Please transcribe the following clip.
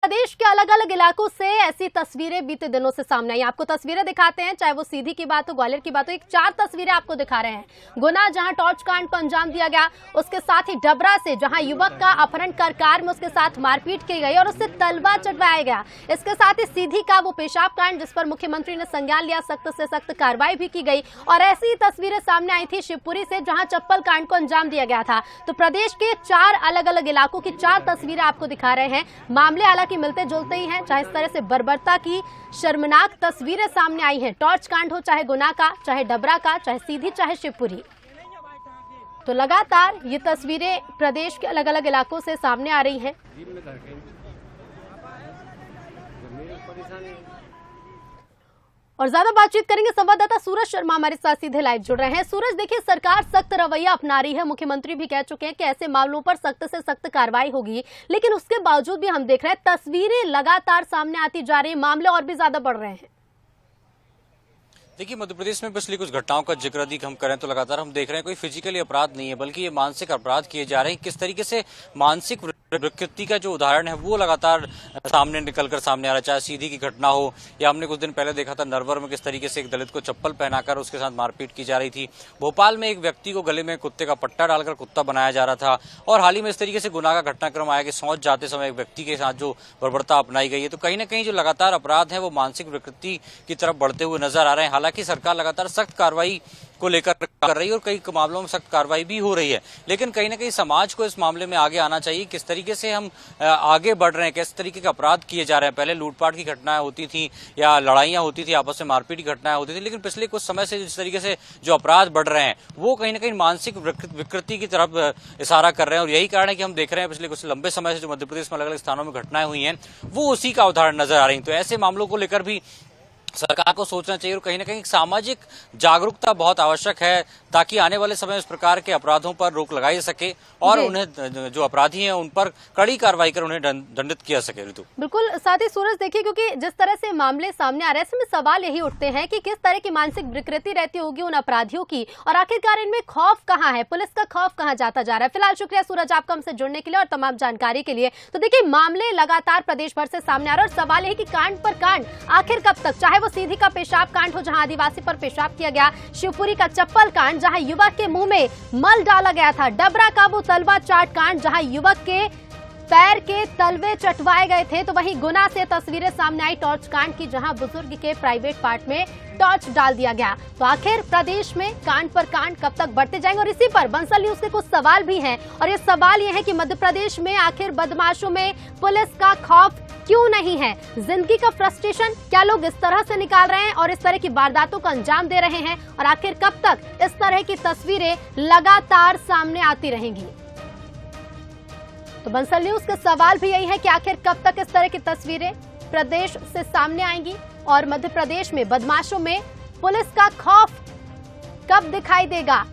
प्रदेश के अलग अलग इलाकों से ऐसी तस्वीरें बीते दिनों से सामने आई। आपको तस्वीरें दिखाते हैं, चाहे वो सीधी की बात हो, ग्वालियर की बात हो। एक 4 तस्वीरें आपको दिखा रहे हैं। गुना, जहां टॉर्च कांड को अंजाम दिया गया, उसके साथ ही डबरा से जहां युवक का अपहरण कर कार में उसके साथ मारपीट की गई और उससे तलवा चटवाया गया। इसके साथ ही सीधी का वो पेशाब कांड जिस पर मुख्यमंत्री ने संज्ञान लिया, सख्त से सख्त कार्रवाई भी की गई। और ऐसी तस्वीरें सामने आई थी शिवपुरी से, जहां चप्पल कांड को अंजाम दिया गया था। तो प्रदेश के 4 अलग अलग इलाकों की 4 तस्वीरें आपको दिखा रहे हैं। मामले हालांकि मिलते जुलते ही हैं। चाहे इस तरह से बर्बरता की शर्मनाक तस्वीरें सामने आई हैं, टॉर्च कांड हो, चाहे गुना का, चाहे डबरा का, चाहे सीधी, चाहे शिवपुरी। तो लगातार ये तस्वीरें प्रदेश के अलग अलग इलाकों से सामने आ रही हैं। और ज्यादा बातचीत करेंगे, संवाददाता सूरज शर्मा हमारे साथ सीधे लाइव जुड़ रहे हैं। सूरज, देखिए, सरकार सख्त रवैया अपना रही है। मुख्यमंत्री भी कह चुके हैं कि ऐसे मामलों पर सख्त से सख्त कार्रवाई होगी, लेकिन उसके बावजूद भी हम देख रहे हैं तस्वीरें लगातार सामने आती जा रही है, मामले और भी ज्यादा बढ़ रहे हैं। देखिए, मध्य प्रदेश में पिछली कुछ घटनाओं का जिक्र यदि हम करें तो लगातार हम देख रहे हैं कोई फिजिकली अपराध नहीं है, बल्कि ये मानसिक अपराध किए जा रहे हैं। किस तरीके से मानसिक विकृति का जो उदाहरण है वो लगातार सामने निकलकर सामने आ रहा है। चाहे सीधी की घटना हो, या हमने कुछ दिन पहले देखा था नरवर में किस तरीके से एक दलित को चप्पल पहनाकर उसके साथ मारपीट की जा रही थी। भोपाल में एक व्यक्ति को गले में कुत्ते का पट्टा डालकर कुत्ता बनाया जा रहा था। और हाल ही में इस तरीके से गुनाह का घटनाक्रम आया कि सौंच जाते समय एक व्यक्ति के साथ जो बर्बरता अपनाई गई है। तो कहीं ना कहीं जो लगातार अपराध है वो मानसिक विकृति की तरफ बढ़ते हुए नजर आ रहे हैं। हालांकि सरकार लगातार सख्त कार्रवाई को लेकर कर रही है और कई मामलों में सख्त कार्रवाई भी हो रही है, लेकिन कहीं ना कहीं समाज को इस मामले में आगे आना चाहिए। किस तरीके से हम आगे बढ़ रहे हैं, किस तरीके के अपराध किए जा रहे हैं। पहले लूटपाट की घटनाएं होती थी या लड़ाइयां होती थी, आपस में मारपीट की घटनाएं होती थी, लेकिन पिछले कुछ समय से जिस तरीके से जो अपराध बढ़ रहे हैं वो कहीं ना कहीं मानसिक विकृति की तरफ इशारा कर रहे हैं। और यही कारण है कि हम देख रहे हैं पिछले कुछ लंबे समय से जो मध्य प्रदेश में अलग अलग स्थानों में घटनाएं हुई हैं वो उसी का उदाहरण नजर आ रही है। तो ऐसे मामलों को लेकर भी सरकार को सोचना चाहिए और कहीं ना कहीं सामाजिक जागरूकता बहुत आवश्यक है, ताकि आने वाले समय में इस प्रकार के अपराधों पर रोक लगाई जा सके और उन्हें जो अपराधी हैं उन पर कड़ी कार्रवाई कर उन्हें दंडित किया सके। ऋतु, बिल्कुल। साथ ही सूरज, देखिए, क्योंकि जिस तरह से मामले सामने आ रहे हैं, इसमें सवाल यही उठते हैं कि किस तरह की मानसिक विकृति रहती होगी उन अपराधियों की, और आखिरकार इनमें खौफ कहाँ है, पुलिस का खौफ कहाँ जाता जा रहा है। फिलहाल शुक्रिया सूरज आपका हमसे जुड़ने के लिए और तमाम जानकारी के लिए। तो देखिए, मामले लगातार प्रदेश भर से सामने आ रहे हैं और सवाल यही कि कांड पर कांड आखिर कब तक, चाहे वो सीधी का पेशाब कांड हो जहां आदिवासी पर पेशाब किया गया, शिवपुरी का चप्पल कांड जहां युवक के मुंह में मल डाला गया था, डबरा का वो तलवा चाट कांड जहां युवक के पैर के तलवे चटवाए गए थे। तो वहीं गुना से तस्वीरें सामने आई टॉर्च कांड की, जहां बुजुर्ग के प्राइवेट पार्ट में टॉर्च डाल दिया गया। तो आखिर प्रदेश में कांड पर कांड कब तक बढ़ते जाएंगे, और इसी पर बंसल न्यूज के कुछ सवाल भी हैं। और ये सवाल ये है कि मध्य प्रदेश में आखिर बदमाशों में पुलिस का खौफ क्यों नहीं है। जिंदगी का फ्रस्ट्रेशन क्या लोग इस तरह से निकाल रहे हैं और इस तरह की वारदातों का अंजाम दे रहे हैं, और आखिर कब तक इस तरह की तस्वीरें लगातार सामने आती रहेंगी। तो बंसल न्यूज के सवाल भी यही है कि आखिर कब तक इस तरह की तस्वीरें प्रदेश से सामने आएंगी और मध्य प्रदेश में बदमाशों में पुलिस का खौफ कब दिखाई देगा।